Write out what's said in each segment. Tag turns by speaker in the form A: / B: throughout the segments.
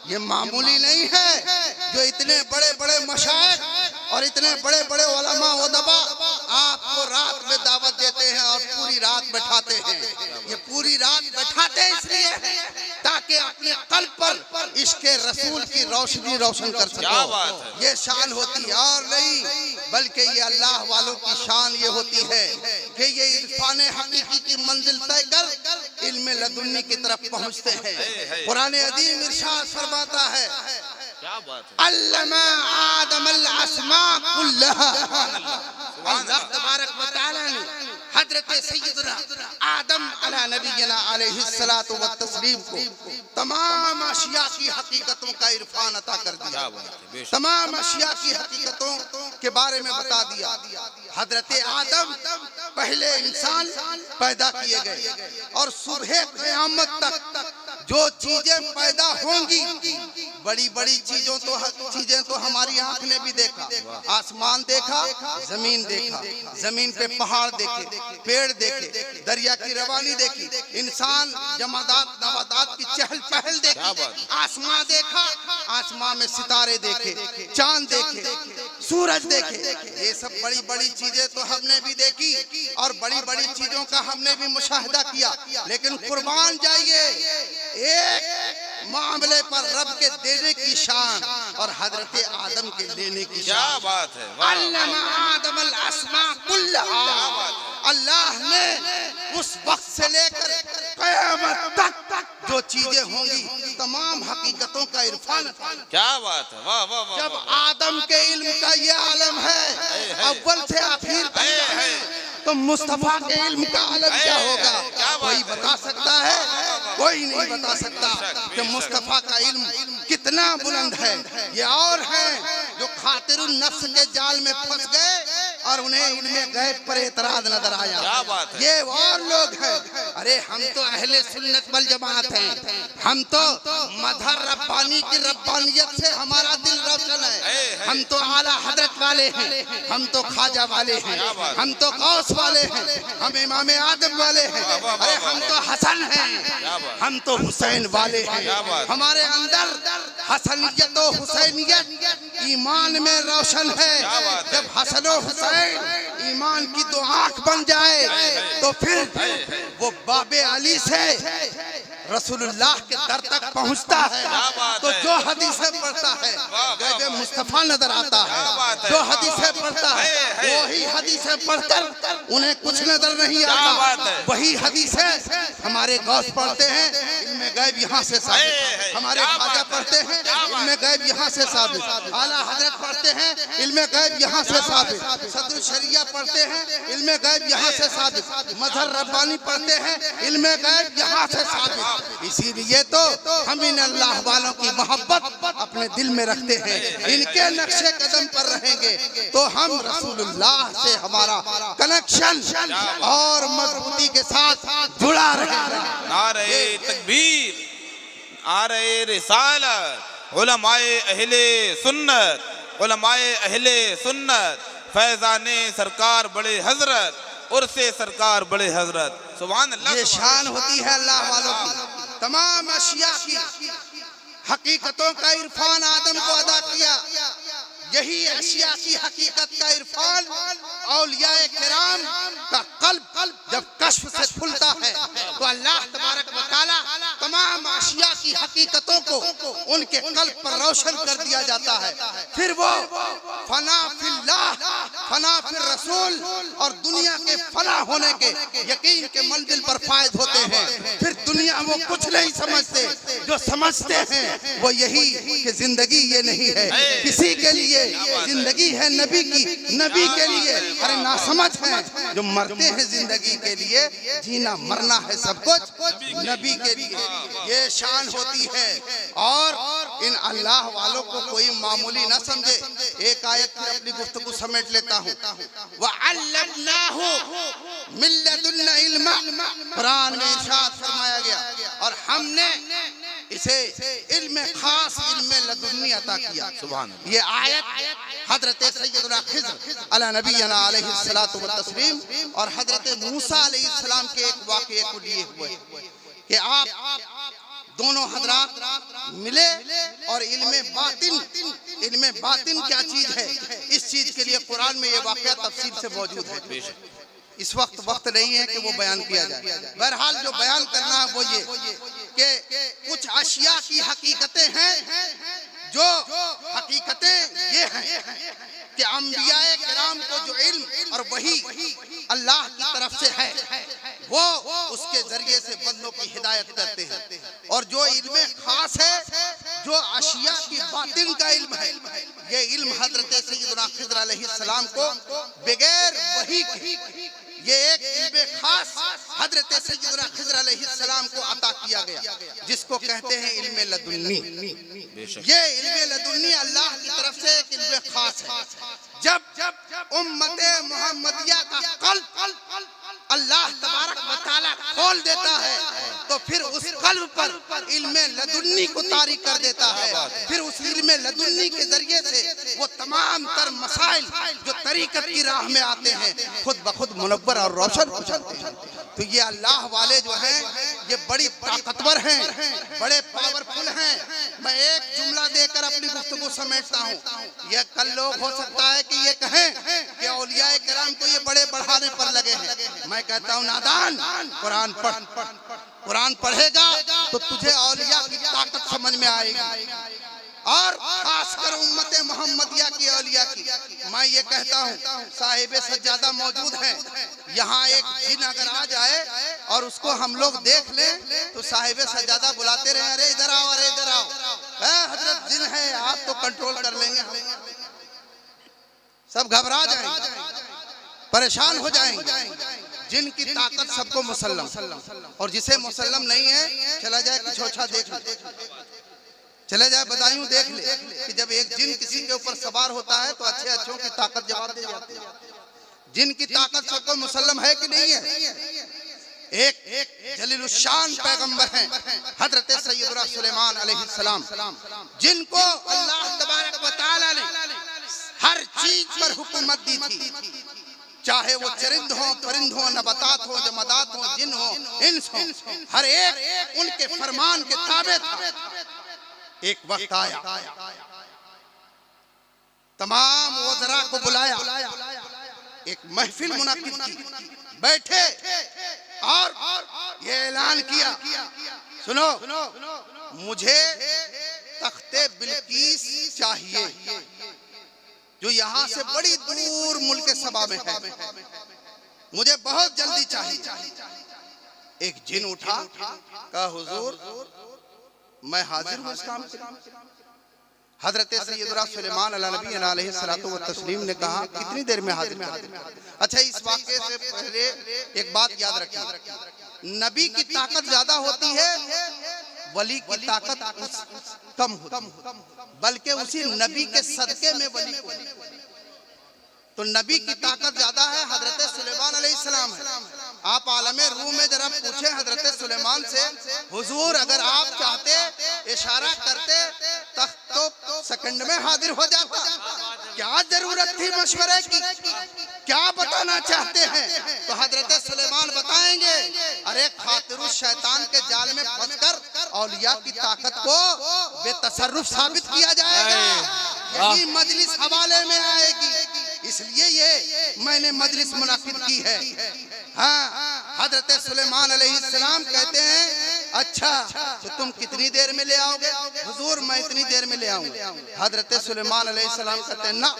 A: ये मामूली नहीं है जो इतने बड़े बड़े मशाइख और इतने बड़े बड़े उलमा उदबा आपको रात में दावत देते हैं और पूरी रात बैठाते हैं। ये पूरी रात बैठाते हैं इसलिए ताकि अपने कल्ब पर इसके रसूल की रोशनी रोशन कर सको। ये शान होती है और नहीं बल्कि ये अल्लाह वालों की शान ये होती है कि ये इरफान हकीकी की मंजिल तय कर इल्म लदुन्नी की तरफ पहुंचते हैं। कुरान अदीम इरशाद फरमाता है अल्लमा आदम अल अस्मा कुल्लहा। अल्लाह तबारक व तआला ने हजरत सैयदना आदम अला नबीना अलैहिस्सलातु व तस्लीम को तमाम अशिया की हकीकतों का इरफान अता कर दिया, तमाम अशिया की हकीकतों के बारे में बता दिया। हजरत आदम पहले इंसान पैदा किए गए और सुबह क़यामत तक जो चीजें पैदा होंगी, बड़ी बड़ी चीजें तो हमारी आंख ने भी देखा। आसमान देखा, जमीन देखा, जमीन पे पहाड़ देखे, पेड़ देखे, दरिया की रवानी देखी, इंसान जमादात नबातात की चहल पहल देखी, आसमान देखा, आसमान में सितारे देखे, चांद देखे, सूरज देखे। ये सब बड़ी बड़ी चीजें तो हमने भी देखी और बड़ी बड़ी चीजों का हमने भी मुशाहिदा किया। लेकिन कुर्बान जाइए एक मामले पर रब के देने की शान और हजरत आदम के लेने की शान। क्या बात है। अल्लमा आदम अल अस्मा कुल्लहा। अल्लाह ने उस वक्त से लेकर क़यामत तक जो चीजें होंगी तमाम हकीकतों का इरफान।
B: क्या बात है। वाह वाह वाह।
A: जब आदम के इल्म का ये आलम है अव्वल से आखिर तक है तो मुस्तफा के इल्म का आलम क्या होगा? कोई बता सकता है? कोई नहीं बता सकता कि मुस्तफा का इल्म कितना बुलंद है। ये और हैं जो खातिरुन नफ्स के जाल में फंस गए और उन्हें इल्म गैब पर एतराज नजर आया। ये और लोग हैं। अरे हम तो अहले सुन्नत वल जमात हैं, हम तो मजहर रब्बानी की रब्बानियत से हमारा दिल रोशन है। हम तो आला हजरत वाले हैं, हम तो ख्वाजा वाले हैं, हम तो गौस वाले हैं, हम इमाम आदम वाले हैं। अरे हम तो हसन हैं, हम तो हुसैन वाले हैं। हमारे अंदर हसनियत और हुसैनियत ईमान में रोशन है। जब हसन और हुसैन ईमान की दो आंख बन जाए तो फिर वो बाबे अली से रसूलुल्लाह के दर तक पहुंचता है। तो जो हदीसें पढ़ता है गैबे मुस्तफा नजर आता है। जो हदीसें पढ़ता है वही हदीसें पढ़कर उन्हें कुछ नजर नहीं आता। वही हदीसें हमारे गौस पढ़ते हैं, इनमें गैब यहाँ से साबित। हमारे ख्वाजा पढ़ते हैं, इनमें गैब यहाँ से साबित। आला हजरत पढ़ते हैं, इनमें गैब यहाँ से साबित। सदर शरिया पढ़ते हैं, इनमें गैब यहाँ से साबित। मजहर रब्बानी पढ़ते हैं, इनमें गैब यहाँ से साबित। इसीलिए तो हम इन अल्लाह वालों की मोहब्बत अपने दिल में रखते हैं। इनके नक्शे कदम पर रहेंगे तो हम रसूलुल्लाह से हमारा कनेक्शन और मजबूती के साथ जुड़ा रहेगा।
B: नारे तकबीर, नारे रिसालत, उलमाए अहले सुन्नत, उलमाए अहले सुन्नत, फैजाने सरकार बड़े हजरत, उर्से सरकार बड़े हजरत। सुभान अल्लाह।
A: ये शान होती है अल्लाह वालों की। तमाम अशिया की हकीकतों का इरफान आदम को अदा किया। यही अशिया की हकीकत का इरफान औलियाए किराम का कल्ब जब कश्फ से खुलता है तो अल्लाह तबारक व तआला तमाम अशिया की हकीकतों को उनके कल्ब पर रोशन कर दिया जाता है। फिर वो फना फिल्लाह, फना फिर रसूल और दुनिया के फना होने के यकीन के मंजिल पर फायद होते हैं। फिर दुनिया वो कुछ नहीं समझते, जो समझते हैं वो यही कि जिंदगी ये नहीं है किसी के लिए, जिंदगी है नबी की, नबी के लिए। अरे ना समझ है जो मरते हैं जिंदगी के लिए, जीना मरना है सब कुछ नबी के लिए। ये शान होती है और इन अल्लाह वालों को कोई मामूली ना समझे। एक आयत में अपनी गुफ्तगू समेट लेता हूँ। वअल्लमनाहु मिन लदुन्ना इल्मा, कुरान में इरशाद फरमाया गया और हमने इसे इल्म खास इल्म लदुन्नी अता किया। सुभान अल्लाह। ये आयत हजरत सैयदना खिज़र अला नबीना अलैहिस्सलातु व तस्लीम और हजरत मूसा अलैहिस्सलाम के एक वाक़ये को लिए हुए कि आप दोनों हजरात मिले और इल्मे बातिन क्या चीज है, इस चीज के लिए कुरान में ये वाकया तफसील से मौजूद है। इस वक्त नहीं है कि वो बयान किया जाए। बहरहाल जो बयान करना है वो ये कि कुछ अशिया की हकीकतें हैं, जो हकीकतें ये हैं कि अंबियाए किराम को जो इल्म और वही अल्लाह की तरफ से है, वो उसके जरिए से बंदों की हिदायत करते हैं। और जो इल्म खास है, जो अशिया की बातिन का इल्म है, ये इल्म हजरत सैयदना खिज़र अलैहिस्सलाम को बगैर वही के ये एक इल्म खास हजरत सैयदना खिज़र अलैहिस्सलाम को अता किया गया, जिसको कहते हैं इल्म लदुन्नी। ये इल्म लदुन्नी अल्लाह की तरफ से एक इल्म खास है। जब उम्मते मुहम्मदिया का कल्ब अल्लाह तबारक व तआला खोल देता है, तो फिर उस कल्ब पर इल्म लदुन्नी को तारी कर देता है। फिर उस इल्म लदुन्नी के जरिए से वो तमाम तर मसाइल जो तरीकत की राह में आते हैं खुद ब खुद मुनव्वर और रोशन हो जाते हैं। तो ये अल्लाह वाले जो हैं, ये बड़ी ताकतवर हैं, बड़े पावरफुल हैं। मैं एक जुमला देकर अपनी गुफ्तगू समेटता हूँ। ये कल लोग हो सकता है कि ये कहें कि औलियाए किराम को ये बड़े बढ़ाने पर लगे हैं। मैं कहता हूँ नादान, कुरान पढ़। कुरान पढ़ेगा तो तुझे औलिया की ताकत समझ में आएगी, और खासकर उम्मते मोहम्मदिया की औलिया की। मैं ये कहता हूँ साहिबे सज्जादा मौजूद हैं, यहाँ एक जिन अगर आ जाए और उसको हम लोग देख लें तो साहिबे सज्जादा बुलाते रहे, अरे इधर आओ, अरे इधर आओ, हजरत जिन है, आप तो कंट्रोल कर लेंगे। हम सब घबरा जाएंगे, परेशान हो जाएंगे। जिनकी ताकत सबको मुसल्लम, और जिसे मुसल्लम नहीं है चला जाए कुछ ओछा देख ले, चले जाए बदायूं देख ले कि जब एक जिन किसी के ऊपर सवार होता है तो अच्छे अच्छों की ताकत जवाब दे जाती है। जिनकी ताकत सबको मुसल्लम है कि नहीं है। एक जलीलुश्शान पैगंबर हैं हजरत सैयदना सुलेमान अलैहिस्सलाम, जिनको अल्लाह तबारक व तआला ने हर चीज पर हुकूमत दी थी, चाहे वो चरिंद हो, परिंद हो, नबातात हो, जमादात हो, जिन हो, इंस हो, हर एक उनके फरमान के ताबे था। एक वक्त आया, तमाम वज़रा को बुलाया, एक महफिल मुनाकिद की, बैठे और ये ऐलान किया, सुनो, मुझे तख्ते बिल्कीस चाहिए, जो यहाँ से बड़ी दूर मुल्क सबा में है, मुझे बहुत जल्दी चाहिए। एक जिन उठा, कहा हुजूर मैं हाजिर हूँ इस काम के लिए। हजरत सैयदना सुलेमान अलैहिस्सलातु व तस्लीम ने कहा कितनी देर में हाजिर कर। अच्छा, इस वाक़े से पहले एक बात याद रखिए, नबी की ताकत ज्यादा होती है, वली की ताकत कम होती, बल्कि उसी नबी के सदके में वली को, तो नबी की ताकत ज्यादा है, हजरत सुलेमान अलैहिस्सलाम है। आप आलमे रूम में जरा पूछे हजरत सुलेमान से, हुजूर अगर आप चाहते इशारा करते तख्त तो सेकंड में हाजिर हो जाता, क्या जरूरत थी मशवरे की, क्या बताना चाहते हैं? तो हजरत सुलेमान बताएंगे, अरे खातिरुश शैतान के जाल में फंसकर औलिया की ताकत को बेतसर्रुफ साबित किया जाएगा, यही मजलिस हवाले में आएगी, इसलिए ये मैंने मजलिस मुनाकिद की है। हाँ, हजरत सुलेमान अलैहिस्सलाम कहते हैं अच्छा तो तुम कितनी देर में ले आओगे? हुजूर मैं इतनी देर में ले आऊंगा। हजरत सुलेमान अलैहिस्सलाम कहते हैं ना,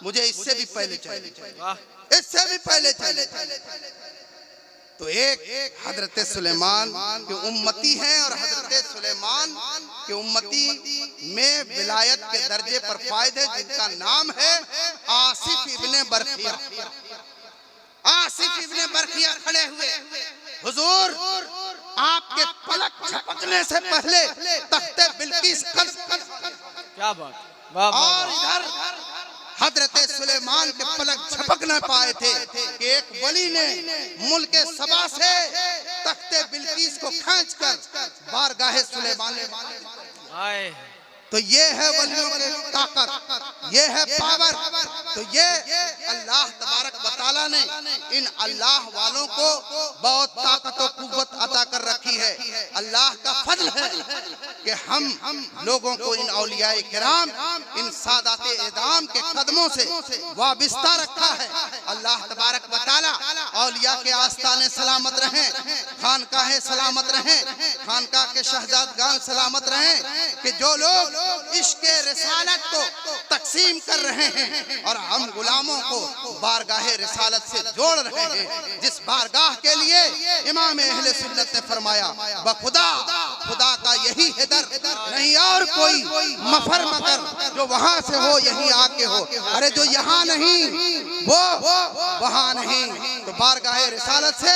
A: मुझे इससे भी पहले चाहिए, इससे भी पहले चाहिए। तो एक हजरत सुलेमान के उम्मती हैं, और हजरत सुलेमान के उम्मती में विलायत के दर्जे पर फायद है, जिनका नाम है आसिफ इब्ने बरखिया। आसिफ इब्ने बरखिया खड़े हुए, हुजूर आपके पलक झपकने से पहले तख्ते बिल्कीस
C: क्या बात,
A: और इधर हजरत सुलेमान के पलक झपक न पाए थे कि एक वली ने मुल्क सबा से तख्ते बिल्कीस को खींचकर बारगाहे सुलेमान में, तो ये है वलियों की ताकत, ये है पावर। तो ये अल्लाह तबारक व तआला ने इन अल्लाह वालों को बहुत ताकत और कुव्वत अता कर रखी है। अल्लाह का फजल है कि हम लोगों को इन औलियाए किराम, इन सादाते एदाम के कदमों से वाबिस्ता रखा है। अल्लाह तबारक व तआला औलिया के आस्ताने सलामत रहें, खानकाहें सलामत रहें, खानकाह के शहजादगान सलामत रहें कि जो लोग इश्क़ रिसालत को तकसीम कर रहे हैं और हम गुलामों को बारगाह रिसालत से जोड़ रहे हैं, जिस बारगाह के लिए इमाम अहले सुन्नत ने फरमाया बखुदा, खुदा का यही है दर, नहीं और कोई मफर मगर जो वहां से हो यहीं आके हो। अरे जो यहाँ नहीं वो वहां नहीं। तो बारगाह रिसालत से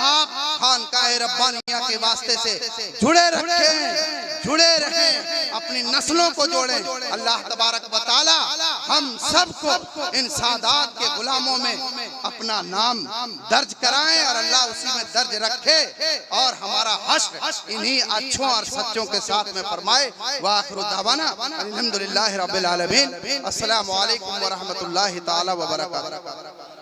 A: आप खानकाह रब्बानिया के वास्ते से जुड़े रखें, जुड़े रहें, अपनी नस्लों को जोड़ें। अल्लाह तबारक व तआला हम सबको इन सादात के गुलामों में अपना नाम दर्ज कराएं और अल्लाह उसी में दर्ज रखे और हमारा हश्र इन्हीं अच्छों और सच्चों के साथ में फरमाए। व आखिरु दावाना अल्हम्दुलिल्लाहि रब्बिल आलमीन। अस्सलामु अलैकुम व रहमतुल्लाहि तआला व बरकातहू।